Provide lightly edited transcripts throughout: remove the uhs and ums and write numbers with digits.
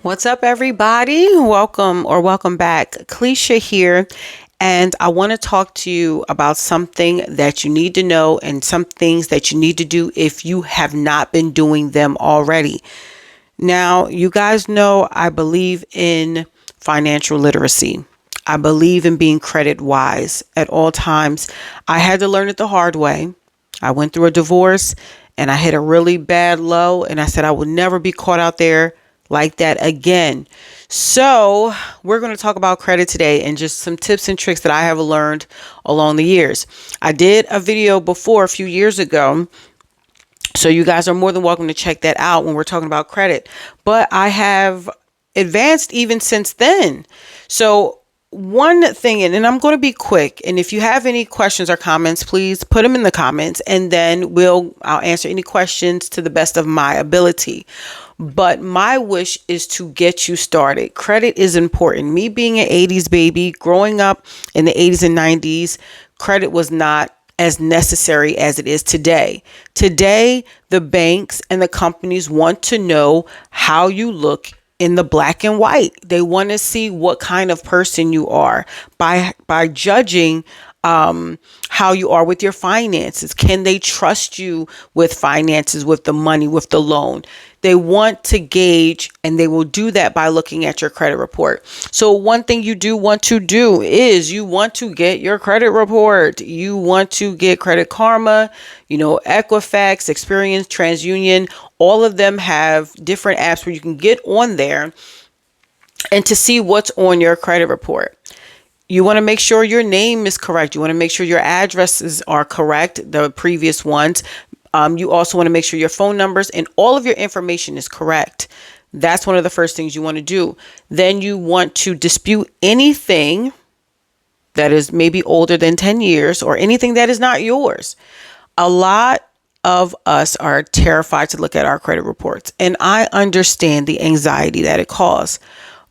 What's up, everybody? Welcome back. Cleisha here, and I want to talk to you about something that you need to know and some things that you need to do if you have not been doing them already. Now, you guys know I believe in financial literacy. I believe in being credit wise at all times. I had to learn it the hard way. I went through a divorce and I hit a really bad low, and I said I would never be caught out there like that again. So, we're going to talk about credit today and just some tips and tricks that I have learned along the years. I did a video before a few years ago, so you guys are more than welcome to check that out when we're talking about credit. But I have advanced even since then. So one thing, and I'm going to be quick, and if you have any questions or comments, please put them in the comments, and then I'll answer any questions to the best of my ability. But my wish is to get you started. Credit is important. Me being an 80s baby, growing up in the 80s and 90s, credit was not as necessary as it is today. Today, the banks and the companies want to know how you look in the black and white. They want to see what kind of person you are by judging how you are with your finances. Can they trust you with finances, with the money, with the loan? They want to gauge, and they will do that by looking at your credit report. So one thing you do want to do is you want to get your credit report. You want to get Credit Karma, Equifax, Experian, TransUnion. All of them have different apps where you can get on there and to see what's on your credit report. You want to make sure your name is correct. You want to make sure your addresses are correct, the previous ones. You also want to make sure your phone numbers and all of your information is correct. That's one of the first things you want to do. Then you want to dispute anything that is maybe older than 10 years or anything that is not yours. A lot of us are terrified to look at our credit reports, and I understand the anxiety that it causes,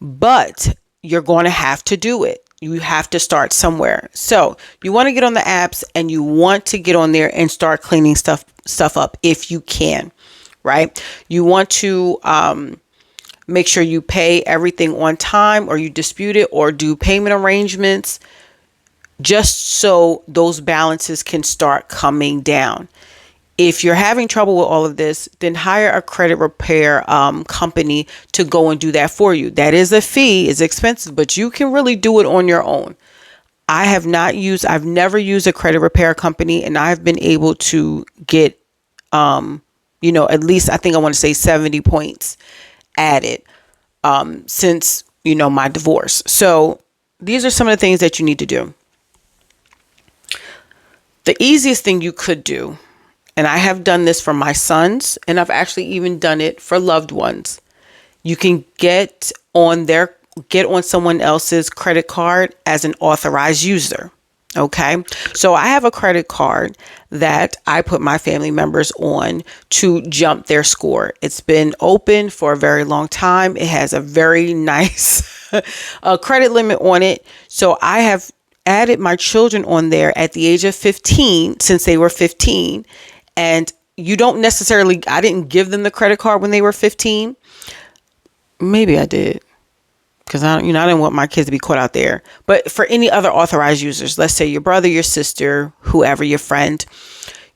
but you're going to have to do it. You have to start somewhere. So you want to get on the apps, and you want to get on there and start cleaning stuff up if you can, right? You want to make sure you pay everything on time, or you dispute it, or do payment arrangements, just so those balances can start coming down. If you're having trouble with all of this, then hire a credit repair company to go and do that for you. That is a fee, it's expensive, but you can really do it on your own. I've never used a credit repair company, and I've been able to get, at least I think I want to say 70 points added since, my divorce. So these are some of the things that you need to do. The easiest thing you could do, and I have done this for my sons, and I've actually even done it for loved ones. You can get on someone else's credit card as an authorized user. Okay. So I have a credit card that I put my family members on to jump their score. It's been open for a very long time. It has a very nice credit limit on it. So I have added my children on there at the age of 15, since they were 15. And I didn't give them the credit card when they were 15. Maybe I did, because I didn't want my kids to be caught out there. But for any other authorized users, let's say your brother, your sister, whoever, your friend,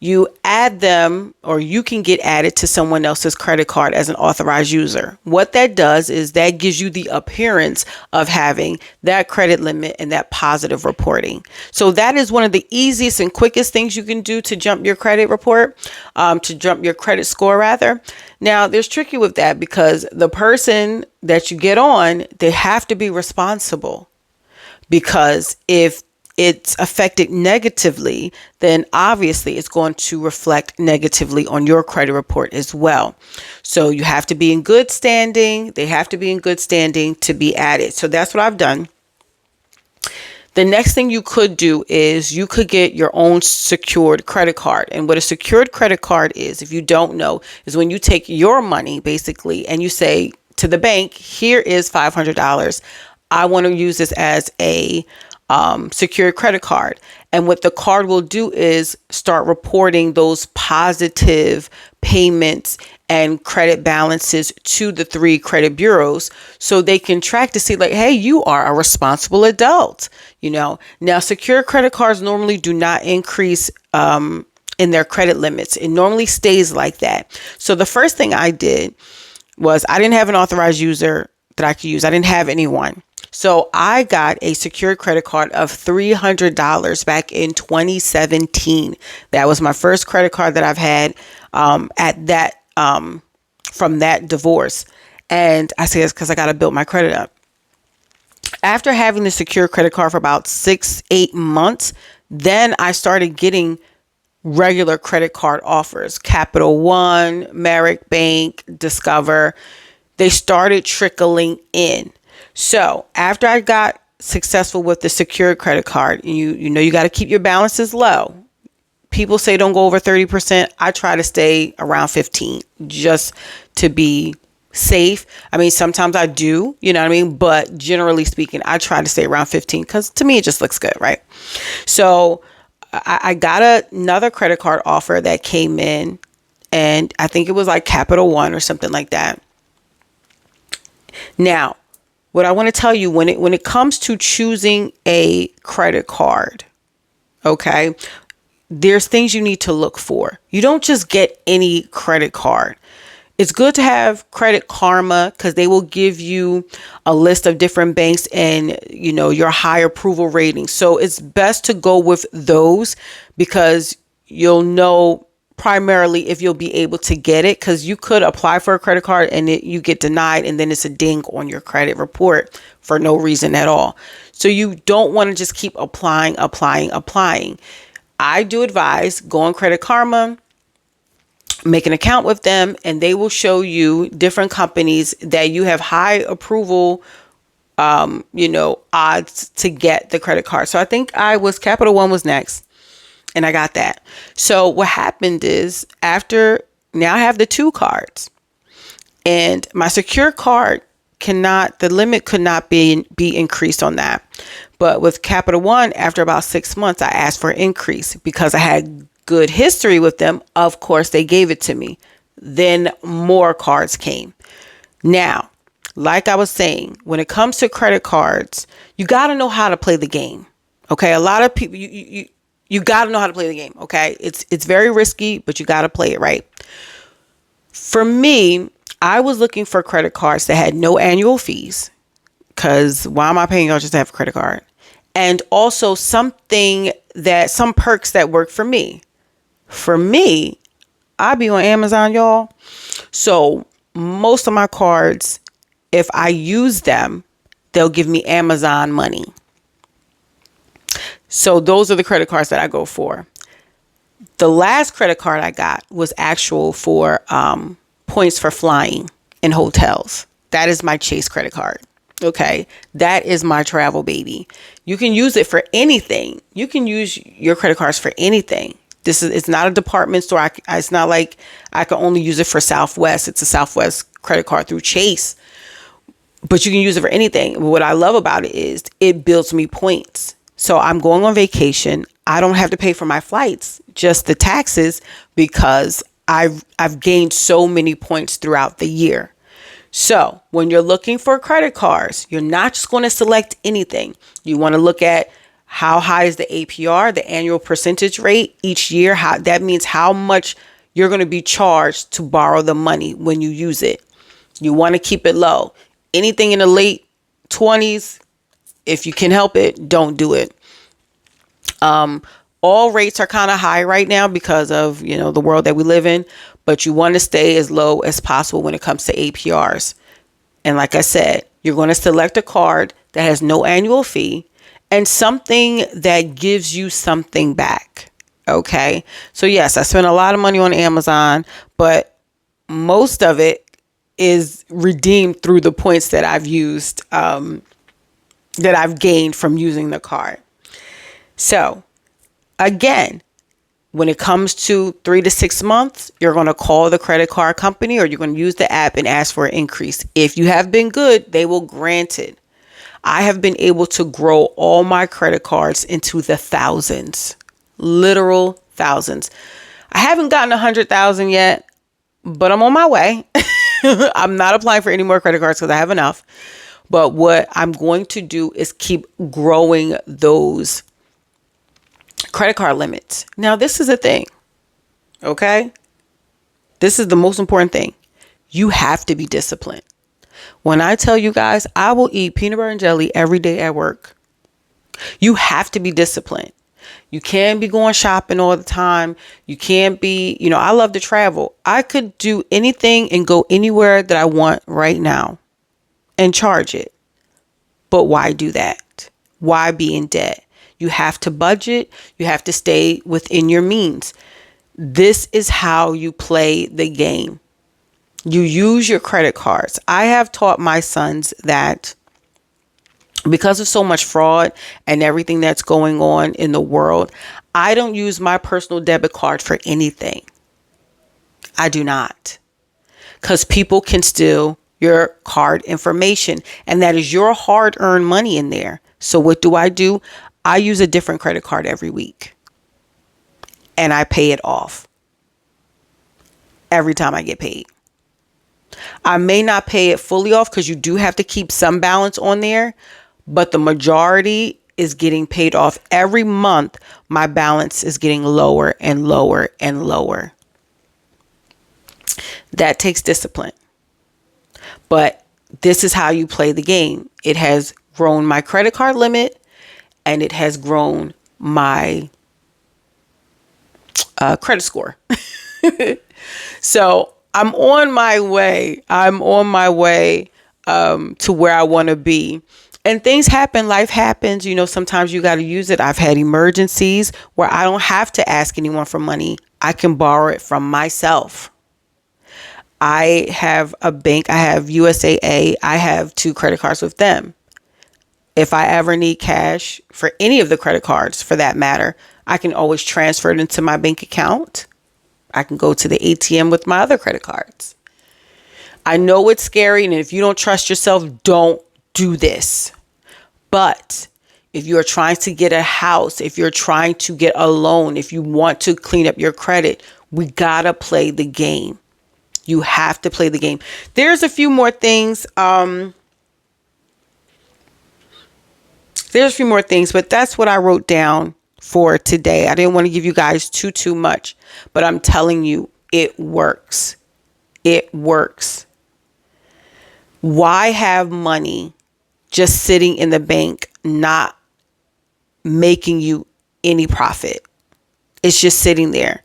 you add them, or you can get added to someone else's credit card as an authorized user. What that does is that gives you the appearance of having that credit limit and that positive reporting. So that is one of the easiest and quickest things you can do to jump your credit report, to jump your credit score rather. Now, there's tricky with that, because the person that you get on, they have to be responsible, because if it's affected negatively, then obviously it's going to reflect negatively on your credit report as well. So you have to be in good standing. They have to be in good standing to be added. So that's what I've done. The next thing you could do is you could get your own secured credit card. And what a secured credit card is, if you don't know, is when you take your money basically and you say to the bank, here is $500. I want to use this as a secured credit card. And what the card will do is start reporting those positive payments and credit balances to the 3 credit bureaus so they can track to see like, hey, you are a responsible adult. Now secured credit cards normally do not increase in their credit limits. It normally stays like that. So the first thing I did was I didn't have an authorized user that I could use. I didn't have anyone. So I got a secured credit card of $300 back in 2017. That was my first credit card that I've had from that divorce. And I say it's because I got to build my credit up. After having the secured credit card for about 6-8 months, then I started getting regular credit card offers. Capital One, Merrick Bank, Discover. They started trickling in. So after I got successful with the secured credit card, you got to keep your balances low. People say don't go over 30%. I try to stay around 15 just to be safe. I mean, sometimes I do, but generally speaking, I try to stay around 15 because to me, it just looks good, right? So I got another credit card offer that came in, and I think it was like Capital One or something like that. Now, what I want to tell you when it comes to choosing a credit card, okay, there's things you need to look for. You don't just get any credit card. It's good to have Credit Karma because they will give you a list of different banks and, your high approval rating. So it's best to go with those because you'll know primarily if you'll be able to get it, because you could apply for a credit card and you get denied and then it's a ding on your credit report for no reason at all. So you don't want to just keep applying. I do advise go on Credit Karma, make an account with them, and they will show you different companies that you have high approval odds to get the credit card. So I think Capital One was next. And I got that. So what happened is now I have the 2 cards, and my secure card the limit could not be increased on that. But with Capital One, after about 6 months, I asked for an increase because I had good history with them. Of course, they gave it to me. Then more cards came. Now, like I was saying, when it comes to credit cards, you got to know how to play the game. Okay. A lot of people, you got to know how to play the game. Okay. It's very risky, but you got to play it right. For me, I was looking for credit cards that had no annual fees, because why am I paying y'all just to have a credit card? And also some perks that work for me. For me, I be on Amazon, y'all. So most of my cards, if I use them, they'll give me Amazon money. So those are the credit cards that I go for. The last credit card I got was actual for points for flying in hotels. That is my Chase credit card. Okay. That is my travel baby. You can use it for anything. You can use your credit cards for anything. It's not a department store. It's not like I can only use it for Southwest. It's a Southwest credit card through Chase, but you can use it for anything. What I love about it is it builds me points. So I'm going on vacation. I don't have to pay for my flights, just the taxes, because I've gained so many points throughout the year. So when you're looking for credit cards, you're not just going to select anything. You want to look at how high is the APR, the annual percentage rate each year. That means how much you're going to be charged to borrow the money when you use it. You want to keep it low. Anything in the late 20s, if you can help it, don't do it. All rates are kind of high right now because of, the world that we live in, but you want to stay as low as possible when it comes to APRs. And like I said, you're going to select a card that has no annual fee and something that gives you something back. Okay. So yes, I spent a lot of money on Amazon, but most of it is redeemed through the points that I've used, that I've gained from using the card. So again, when it comes to 3 to 6 months, you're going to call the credit card company or you're going to use the app and ask for an increase. If you have been good, they will grant it. I have been able to grow all my credit cards into the thousands, literal thousands. I haven't gotten 100,000 yet, but I'm on my way. I'm not applying for any more credit cards because I have enough. But what I'm going to do is keep growing those credit card limits. Now, this is a thing, okay? This is the most important thing. You have to be disciplined. When I tell you guys, I will eat peanut butter and jelly every day at work. You have to be disciplined. You can't be going shopping all the time. You can't be, I love to travel. I could do anything and go anywhere that I want right now and charge it. But why do that? Why be in debt? You have to budget. You have to stay within your means. This is how you play the game. You use your credit cards. I have taught my sons that because of so much fraud and everything that's going on in the world, I don't use my personal debit card for anything. I do not. Because people can steal your card information, and that is your hard-earned money in there. So what do? I use a different credit card every week, and I pay it off every time I get paid. I may not pay it fully off because you do have to keep some balance on there, but the majority is getting paid off. Every month, my balance is getting lower and lower and lower. That takes discipline. But this is how you play the game. It has grown my credit card limit, and it has grown my credit score. So I'm on my way. To where I want to be. And things happen. Life happens. Sometimes you got to use it. I've had emergencies where I don't have to ask anyone for money. I can borrow it from myself. I have a bank. I have USAA. I have 2 credit cards with them. If I ever need cash for any of the credit cards, for that matter, I can always transfer it into my bank account. I can go to the ATM with my other credit cards. I know it's scary, and if you don't trust yourself, don't do this. But if you're trying to get a house, if you're trying to get a loan, if you want to clean up your credit, we gotta play the game. You have to play the game. There's a few more things. But that's what I wrote down for today. I didn't want to give you guys too much, but I'm telling you, it works. It works. Why have money just sitting in the bank, not making you any profit? It's just sitting there.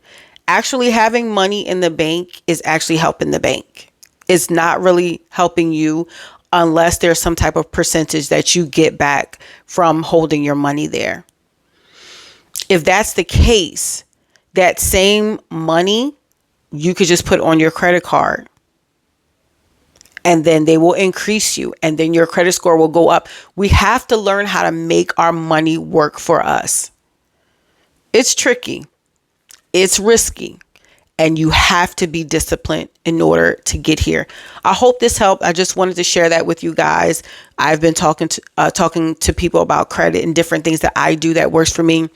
Actually having money in the bank is actually helping the bank. It's not really helping you unless there's some type of percentage that you get back from holding your money there. If that's the case, that same money you could just put on your credit card, and then they will increase you, and then your credit score will go up. We have to learn how to make our money work for us. It's tricky. It's risky. And you have to be disciplined in order to get here. I hope this helped. I just wanted to share that with you guys. I've been talking to people about credit and different things that I do that works for me.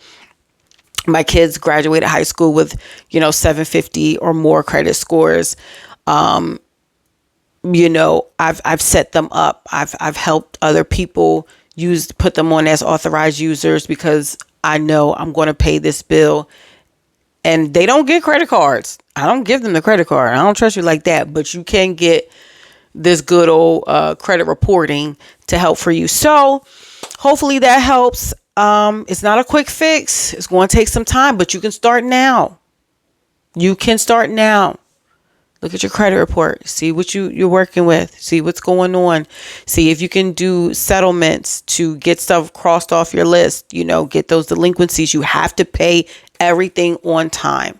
My kids graduated high school with, 750 or more credit scores. I've set them up. I've helped other people put them on as authorized users because I know I'm going to pay this bill. And they don't get credit cards. I don't give them the credit card. I don't trust you like that. But you can get this good old credit reporting to help for you. So hopefully that helps. It's not a quick fix. It's going to take some time, but you can start now. You can start now. Look at your credit report. See what you're working with. See what's going on. See if you can do settlements to get stuff crossed off your list. Get those delinquencies. You have to pay everything on time.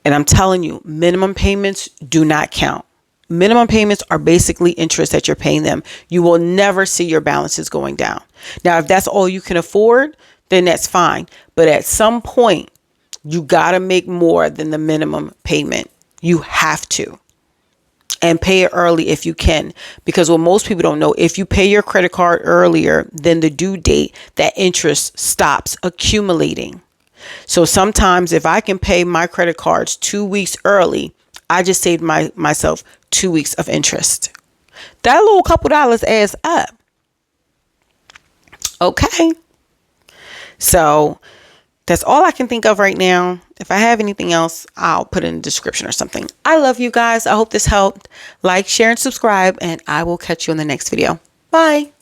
And I'm telling you, minimum payments do not count. Minimum payments are basically interest that you're paying them. You will never see your balances going down. Now, if that's all you can afford, then that's fine. But at some point, you got to make more than the minimum payment. You have to. and pay it early if you can. Because what most people don't know, if you pay your credit card earlier than the due date, that interest stops accumulating. So sometimes if I can pay my credit cards 2 weeks early, I just saved myself 2 weeks of interest. That little couple dollars adds up. Okay. So that's all I can think of right now. If I have anything else, I'll put it in the description or something. I love you guys. I hope this helped. Like, share, and subscribe, and I will catch you in the next video. Bye.